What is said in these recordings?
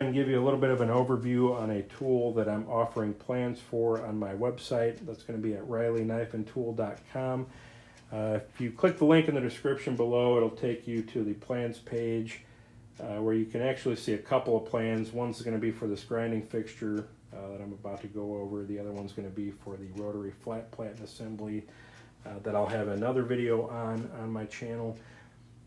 And give you a little bit of an overview on a tool that I'm offering plans for on my website. That's going to be at riley-tool.com. If you click the link in the description below, it'll take you to the plans page where you can actually see a couple of plans. One's going to be for this grinding fixture that I'm about to go over. The other one's going to be for the rotary flat platen assembly that I'll have another video on my channel.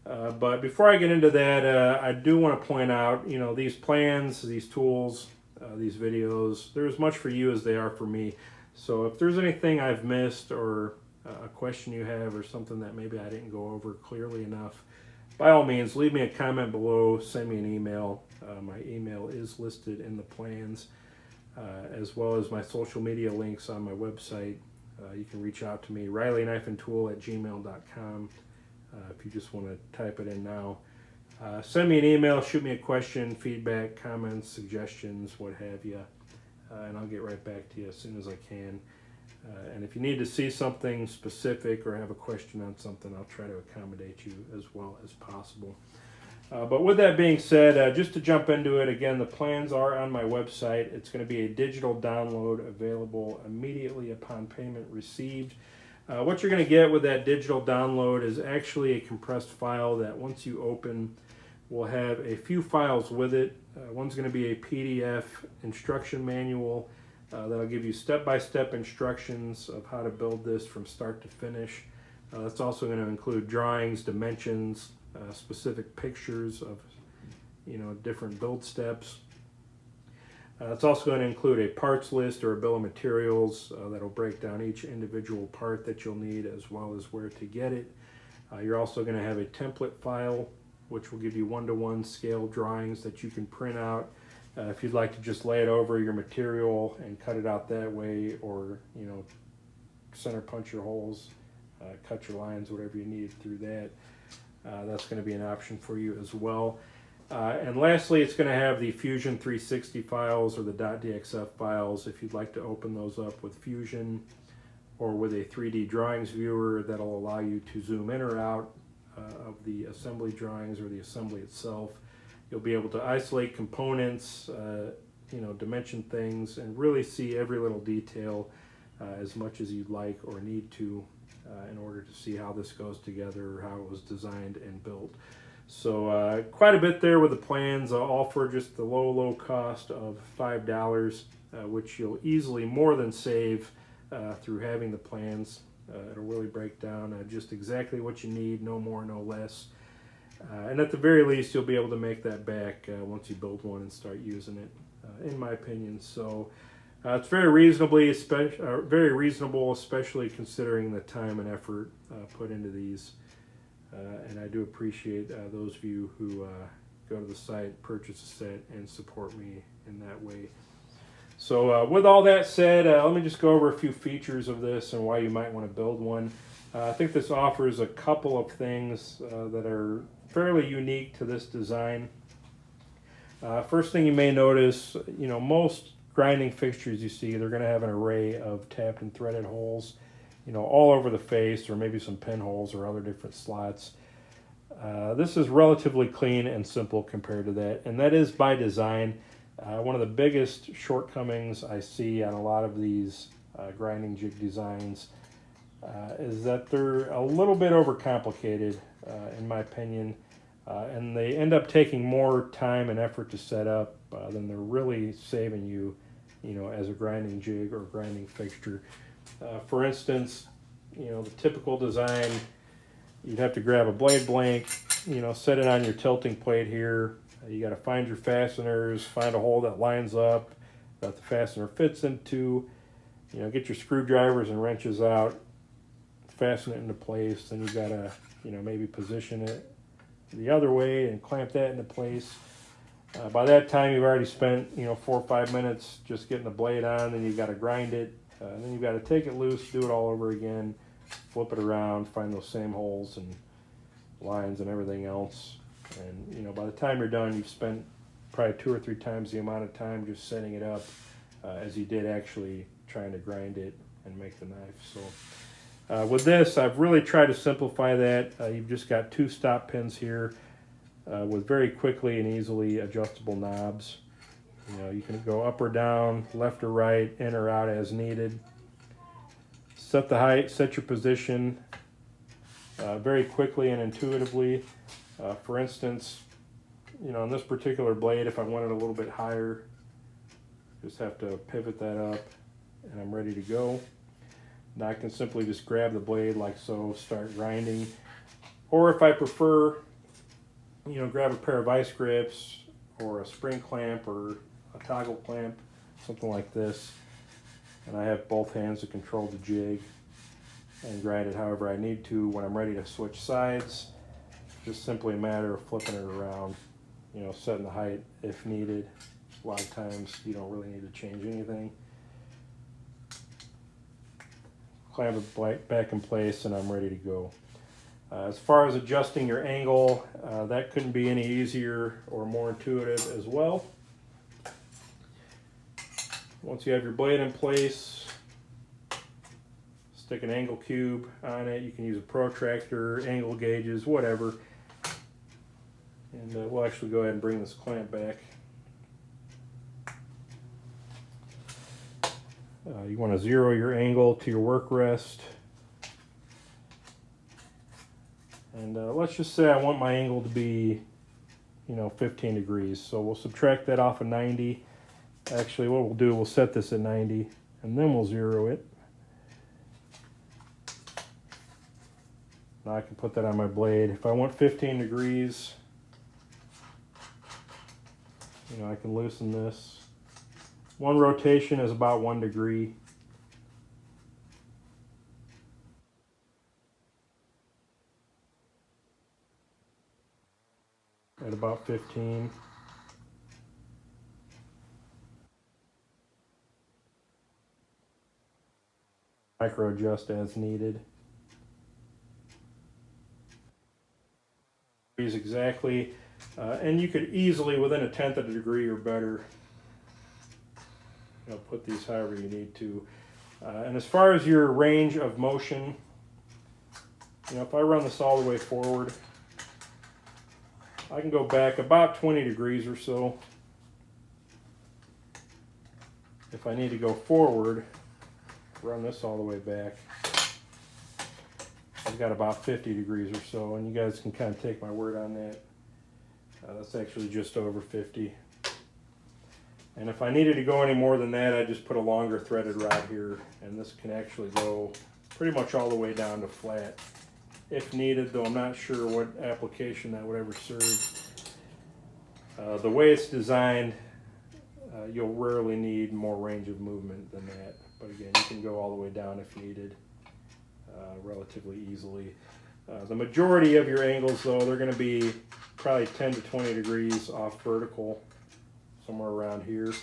But before I get into that, I do want to point out, these plans, these tools, these videos, they're as much for you as they are for me. So if there's anything I've missed or a question you have or something that maybe I didn't go over clearly enough, by all means, leave me a comment below, send me an email. My email is listed in the plans, as well as my social media links on my website. You can reach out to me, riley-tool@gmail.com. If you just want to type it in now. Send me an email, shoot me a question, feedback, comments, suggestions, what have you, and I'll get right back to you as soon as I can. And if you need to see something specific or have a question on something, I'll try to accommodate you as well as possible. But with that being said, just to jump into it, again, the plans are on my website. It's going to be a digital download available immediately upon payment received. What you're going to get with that digital download is actually a compressed file that once you open will have a few files with it. One's going to be a PDF instruction manual that'll give you step-by-step instructions of how to build this from start to finish. That's also going to include drawings, dimensions, specific pictures of different build steps. It's also going to include a parts list or a bill of materials that'll break down each individual part that you'll need as well as where to get it. You're also going to have a template file which will give you one-to-one scale drawings that you can print out if you'd like to just lay it over your material and cut it out that way, or center punch your holes, cut your lines, whatever you need through that. That's going to be an option for you as well. And lastly, it's going to have the Fusion 360 files or the .dxf files if you'd like to open those up with Fusion or with a 3D drawings viewer that'll allow you to zoom in or out of the assembly drawings or the assembly itself. You'll be able to isolate components, dimension things, and really see every little detail as much as you'd like or need to in order to see how this goes together or how it was designed and built. So quite a bit there with the plans, all for just the low cost of $5, which you'll easily more than save through having the plans. It'll really break down just exactly what you need, no more, no less. And at the very least, you'll be able to make that back once you build one and start using it, in my opinion. So it's very reasonable, especially considering the time and effort put into these. And I do appreciate those of you who go to the site, purchase a set, and support me in that way. So with all that said, let me just go over a few features of this and why you might want to build one. I think this offers a couple of things that are fairly unique to this design. First thing you may notice, most grinding fixtures you see, they're going to have an array of tapped and threaded holes, all over the face, or maybe some pinholes or other different slots. This is relatively clean and simple compared to that, and that is by design. One of the biggest shortcomings I see on a lot of these grinding jig designs is that they're a little bit overcomplicated, in my opinion, and they end up taking more time and effort to set up than they're really saving you, as a grinding jig or grinding fixture. For instance, the typical design, you'd have to grab a blade blank, set it on your tilting plate here. You got to find your fasteners, find a hole that lines up, that the fastener fits into, get your screwdrivers and wrenches out, fasten it into place. Then you got to, maybe position it the other way and clamp that into place. By that time, you've already spent, 4 or 5 minutes just getting the blade on, then you've got to grind it. Then you've got to take it loose, do it all over again, flip it around, find those same holes and lines and everything else. And by the time you're done, you've spent probably 2 or 3 times the amount of time just setting it up as you did actually trying to grind it and make the knife. So with this, I've really tried to simplify that. You've just got 2 stop pins here with very quickly and easily adjustable knobs. You know, you can go up or down, left or right, in or out as needed. Set the height, set your position very quickly and intuitively. For instance, you know, on this particular blade, if I want it a little bit higher, just have to pivot that up and I'm ready to go. Now I can simply just grab the blade like so, start grinding. Or if I prefer, you know, grab a pair of vice grips or a spring clamp or a toggle clamp, something like this. And I have both hands to control the jig and grind it however I need to. When I'm ready to switch sides, just simply a matter of flipping it around, you know, setting the height if needed. A lot of times you don't really need to change anything. Clamp it back in place and I'm ready to go. As far as adjusting your angle, that couldn't be any easier or more intuitive as well. Once you have your blade in place, stick an angle cube on it. You can use a protractor, angle gauges, whatever. And we'll actually go ahead and bring this clamp back. You want to zero your angle to your work rest. And let's just say I want my angle to be, you know, 15 degrees. So we'll subtract that off of 90. Actually, what we'll do, we'll set this at 90 and then we'll zero it. Now I can put that on my blade. If I want 15 degrees, you know, I can loosen this. One rotation is about 1 degree. At about 15. Micro adjust as needed. Exactly, and you could easily, within 1/10 of a degree or better, you know, put these however you need to. And as far as your range of motion, you know, if I run this all the way forward, I can go back about 20 degrees or so. If I need to go forward, run this all the way back, I've got about 50 degrees or so, and you guys can kind of take my word on that. That's actually just over 50. And if I needed to go any more than that, I just put a longer threaded rod here, and this can actually go pretty much all the way down to flat if needed, though I'm not sure what application that would ever serve. The way it's designed, you'll rarely need more range of movement than that. But again, you can go all the way down if needed relatively easily. The majority of your angles, though, they're going to be probably 10 to 20 degrees off vertical, somewhere around here.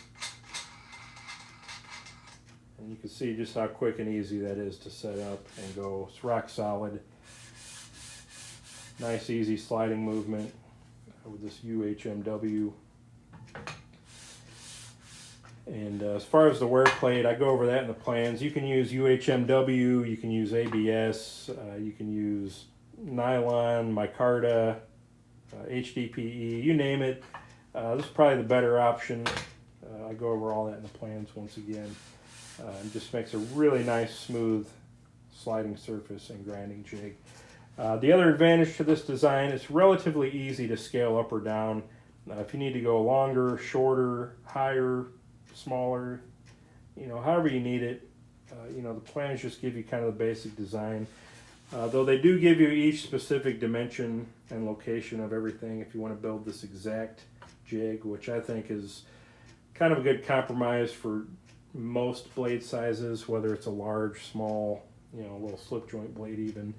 And you can see just how quick and easy that is to set up and go. It's rock solid. Nice, easy sliding movement with this UHMW. And as far as the wear plate, I go over that in the plans. You can use UHMW, you can use ABS, you can use nylon, micarta, HDPE, you name it. This is probably the better option. I go over all that in the plans once again. It just makes a really nice, smooth sliding surface and grinding jig. The other advantage to this design, it's relatively easy to scale up or down. If you need to go longer, shorter, higher, smaller, you know, however you need it. You know, the plans just give you kind of the basic design. Though they do give you each specific dimension and location of everything if you want to build this exact jig, which I think is kind of a good compromise for most blade sizes, whether it's a large, small, you know, a little slip joint blade even,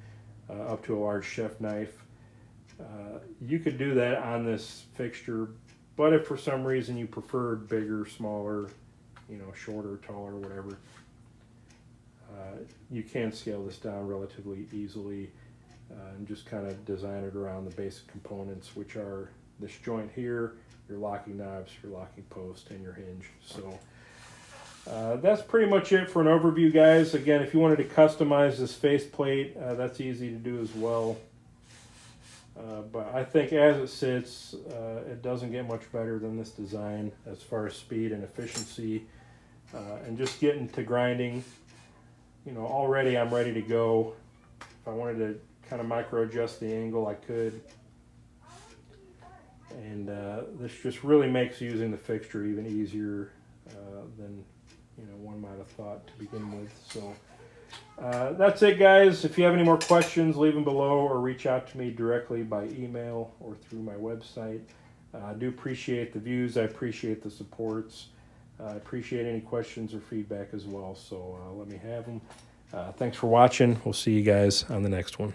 up to a large chef knife. You could do that on this fixture, but if for some reason you preferred bigger, smaller, you know, shorter, taller, whatever, you can scale this down relatively easily and just kind of design it around the basic components, which are this joint here, your locking knobs, your locking post, and your hinge. So that's pretty much it for an overview, guys. Again, if you wanted to customize this faceplate, that's easy to do as well. But I think as it sits, it doesn't get much better than this design as far as speed and efficiency. And just getting to grinding, you know, already I'm ready to go. If I wanted to kind of micro adjust the angle, I could. And this just really makes using the fixture even easier than, you know, one might have thought to begin with. So that's it, guys. If you have any more questions, leave them below or reach out to me directly by email or through my website. I do appreciate the views. I appreciate the supports. I appreciate any questions or feedback as well. So let me have them. Thanks for watching. We'll see you guys on the next one.